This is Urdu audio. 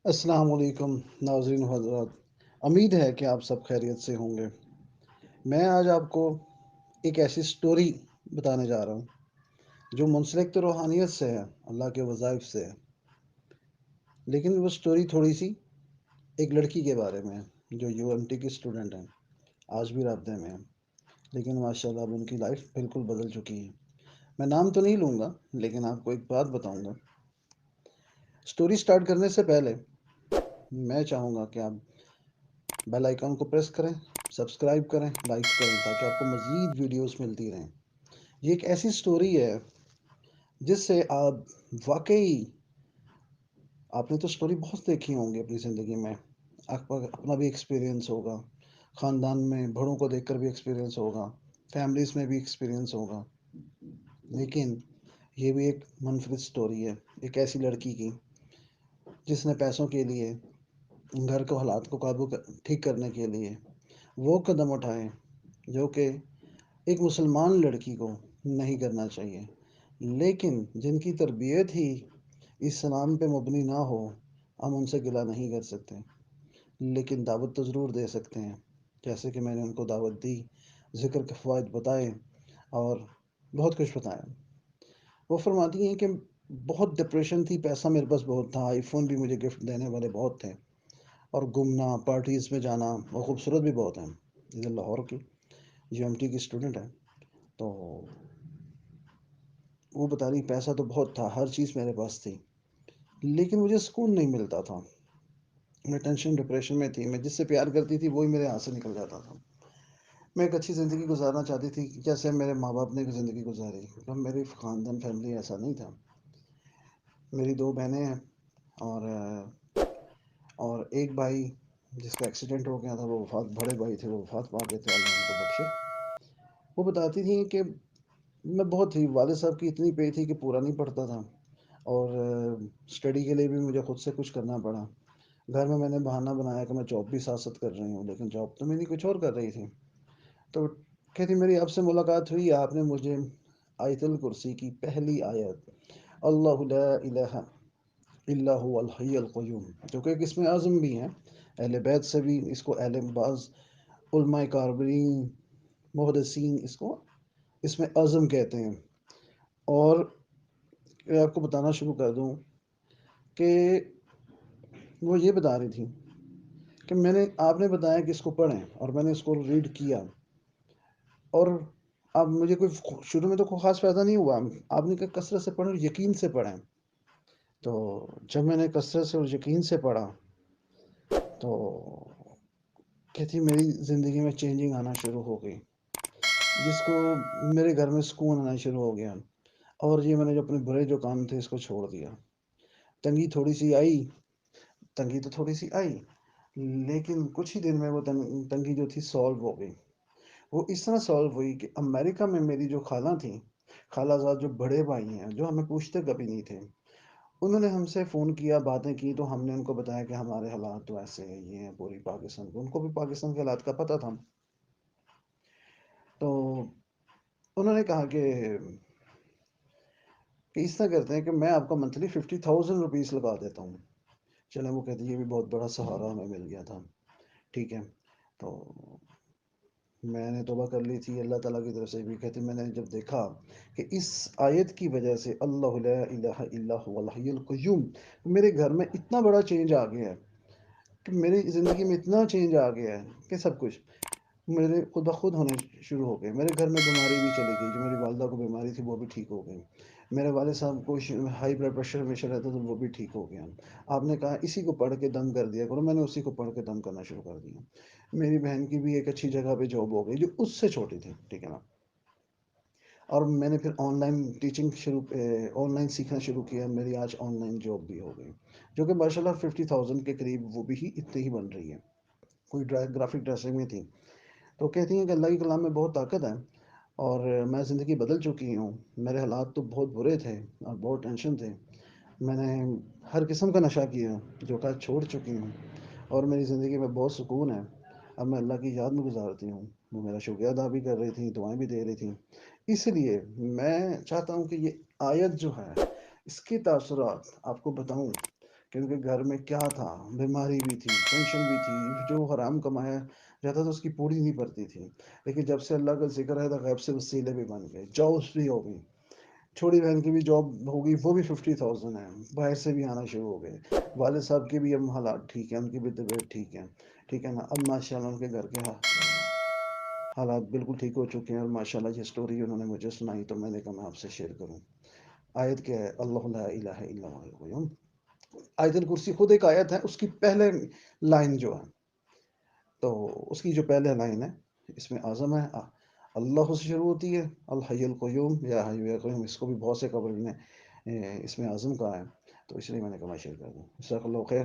السلام علیکم ناظرین حضرات، امید ہے کہ آپ سب خیریت سے ہوں گے۔ میں آج آپ کو ایک ایسی سٹوری بتانے جا رہا ہوں جو منسلک تو روحانیت سے ہے، اللہ کے وظائف سے ہے، لیکن وہ سٹوری تھوڑی سی ایک لڑکی کے بارے میں ہے جو یو ایم ٹی کی اسٹوڈنٹ ہیں، آج بھی رابطے میں ہیں، لیکن ماشاء اللہ اب ان کی لائف بالکل بدل چکی ہے۔ میں نام تو نہیں لوں گا، لیکن آپ کو ایک بات بتاؤں گا۔ سٹوری سٹارٹ کرنے سے پہلے میں چاہوں گا کہ آپ بیل آئیکن کو پریس کریں، سبسکرائب کریں، لائک کریں تاکہ آپ کو مزید ویڈیوز ملتی رہیں۔ یہ ایک ایسی سٹوری ہے جس سے آپ واقعی، آپ نے تو سٹوری بہت دیکھی ہوں گی اپنی زندگی میں، آپ کا اپنا بھی ایکسپیرینس ہوگا، خاندان میں بڑوں کو دیکھ کر بھی ایکسپیرینس ہوگا، فیملیز میں بھی ایکسپیرینس ہوگا، لیکن یہ بھی ایک منفرد سٹوری ہے ایک ایسی لڑکی کی جس نے پیسوں کے لیے، گھر کو حالات کو ٹھیک کرنے کے لیے وہ قدم اٹھائے جو کہ ایک مسلمان لڑکی کو نہیں کرنا چاہیے، لیکن جن کی تربیت ہی اسلام پہ مبنی نہ ہو، ہم ان سے گلہ نہیں کر سکتے، لیکن دعوت تو ضرور دے سکتے ہیں، جیسے کہ میں نے ان کو دعوت دی، ذکر کے فوائد بتائے اور بہت کچھ بتایا۔ وہ فرماتی ہیں کہ بہت ڈپریشن تھی، پیسہ میرے پاس بہت تھا، آئی فون بھی مجھے گفٹ دینے والے بہت تھے، اور گھومنا، پارٹیز میں جانا، وہ خوبصورت بھی بہت ہیں، ادھر لاہور کی یو ایم ٹی کی اسٹوڈنٹ ہے۔ تو وہ بتا رہی پیسہ تو بہت تھا، ہر چیز میرے پاس تھی، لیکن مجھے سکون نہیں ملتا تھا، میں ٹینشن ڈپریشن میں تھی، میں جس سے پیار کرتی تھی وہی میرے ہاتھ سے نکل جاتا تھا۔ میں ایک اچھی زندگی گزارنا چاہتی تھی جیسے میرے ماں باپ نے زندگی گزاری، پر میری خاندان فیملی ایسا نہیں تھا۔ میری دو بہنیں ہیں اور ایک بھائی جس کا ایکسیڈنٹ ہو گیا تھا، وہ وفات، بڑے بھائی تھے وہ وفات پا گئے تھے، اللہ ان کو بخشے۔ وہ بتاتی تھیں کہ میں بہت تھی، والد صاحب کی اتنی پے تھی کہ پورا نہیں پڑتا تھا، اور اسٹڈی کے لیے بھی مجھے خود سے کچھ کرنا پڑا۔ گھر میں نے بہانہ بنایا کہ میں جاب بھی ساتھ ساتھ کر رہی ہوں، لیکن جاب تو میری کچھ اور کر رہی تھی۔ تو کہتی میری آپ سے ملاقات ہوئی، آپ نے مجھے آیت الکرسی کی پہلی آیت، اللہ لا الہ الا هو الحی القیوم، جو کہ ایک اسم اعظم بھی ہے، اہل بیت سے بھی اس کو، اہل بعض علماء کاربرین محدثین اس کو اسم اعظم کہتے ہیں۔ اور میں آپ کو بتانا شروع کر دوں کہ وہ یہ بتا رہی تھی کہ آپ نے بتایا کہ اس کو پڑھیں، اور میں نے اس کو ریڈ کیا، اور اب مجھے کوئی شروع میں تو کوئی خاص فائدہ نہیں ہوا، آپ نے کہا کثرت سے پڑھیں اور یقین سے پڑھیں۔ تو جب میں نے کثرت سے اور یقین سے پڑھا تو کہتی میری زندگی میں چینجنگ آنا شروع ہو گئی، جس کو میرے گھر میں سکون آنا شروع ہو گیا، اور یہ میں نے جو اپنے برے جو کام تھے اس کو چھوڑ دیا۔ تنگی تھوڑی سی آئی، تنگی تو تھوڑی سی آئی، لیکن کچھ ہی دن میں وہ تنگی جو تھی سالو ہو گئی۔ وہ اس طرح سالو ہوئی کہ امریکہ میں میری جو خالہ تھیں، خالہ زاد جو بڑے بھائی ہیں جو ہمیں پوچھتے کبھی نہیں تھے، انہوں نے ہم سے فون کیا، باتیں کی، تو ہم نے ان کو بتایا کہ ہمارے حالات تو ایسے ہیں، یہ ہیں پوری پاکستان کو، ان کو بھی پاکستان کے حالات کا پتہ تھا۔ تو انہوں نے کہا کہ اس طرح کرتے ہیں کہ میں آپ کا منتھلی 50,000 روپیز لگا دیتا ہوں۔ چلے، وہ کہتے ہیں یہ بھی بہت بڑا سہارا ہمیں مل گیا تھا، ٹھیک ہے۔ تو میں نے توبہ کر لی تھی اللہ تعالیٰ کی طرف سے بھی، کہتے میں نے جب دیکھا کہ اس آیت کی وجہ سے اللہ لا الہ الا هو الحی القیوم، میرے گھر میں اتنا بڑا چینج آ گیا ہے، کہ میری زندگی میں اتنا چینج آ گیا ہے کہ سب کچھ میرے خود بخود ہونے شروع ہو گئے۔ میرے گھر میں بیماری بھی چلی گئی، جو میری والدہ کو بیماری تھی وہ بھی ٹھیک ہو گئی، میرے والد صاحب کو ہائی بلڈ پریشر ہمیشہ رہتا تو وہ بھی ٹھیک ہو گیا۔ آپ نے کہا اسی کو پڑھ کے دم کر دیا کرو، میں نے اسی کو پڑھ کے دم کرنا شروع کر دیا۔ میری بہن کی بھی ایک اچھی جگہ پہ جاب ہو گئی جو اس سے چھوٹی تھی، ٹھیک ہے نا۔ اور میں نے پھر on line teaching on line سیکھنا شروع کیا، میری آج آن لائن جاب بھی ہو گئی، جو کہ ماشاء اللہ 50,000 کے قریب وہ بھی اتنے ہی بن رہی ہے، کوئی گرافک ڈریسنگ میں تھی۔ تو کہتی ہیں کہ اللہ کے کلام میں بہت طاقت ہے، اور میں زندگی بدل چکی ہوں، میرے حالات تو بہت برے تھے اور بہت ٹینشن تھے، میں نے ہر قسم کا نشہ کیا جو کہ چھوڑ چکی ہوں، اور میری زندگی میں بہت سکون ہے، اب میں اللہ کی یاد میں گزارتی ہوں۔ وہ میرا شکریہ ادا بھی کر رہی تھی، دعائیں بھی دے رہی تھیں۔ اس لیے میں چاہتا ہوں کہ یہ آیت جو ہے اس کے تاثرات آپ کو بتاؤں کہ ان کے گھر میں کیا تھا، بیماری بھی تھی، ٹینشن بھی تھی، جو حرام کمایا جاتا تھا اس کی پوری نہیں پڑتی تھی، لیکن جب سے اللہ کا ذکر ہے تو غیب سے وسیلے بھی بن گئے، جابس بھی ہو گئی، چھوٹی بہن کی بھی جاب ہو گئی، وہ بھی 50,000 ہے، باہر سے بھی آنا شروع ہو گئے، والد صاحب کے بھی اب حالات ٹھیک ہیں، ان کی بھی طبیعت ٹھیک ہے، ٹھیک ہے نا، اب ماشاء اللہ ان کے گھر کے حالات بالکل ٹھیک ہو چکے ہیں، اور ماشاء اللہ یہ اسٹوری انہوں نے مجھے سنائی تو میں نے کہا میں آپ سے شیئر کروں۔ آیت کیا ہے؟ اللہ لا الہ الا هو القیوم۔ آیت الکرسی خود ایک آیت ہے، اس کی پہلے لائن جو ہے، تو اس کی جو پہلے لائن ہے اس میں اعظم ہے، اللہ سے شروع ہوتی ہے، الحی القیوم یا حی یا قیوم، اس کو بھی بہت سے قبر نے اس میں اعظم کہا ہے، تو اس لیے میں نے کہا میں شیئر کر دوں۔ جزاک اللہ خیر۔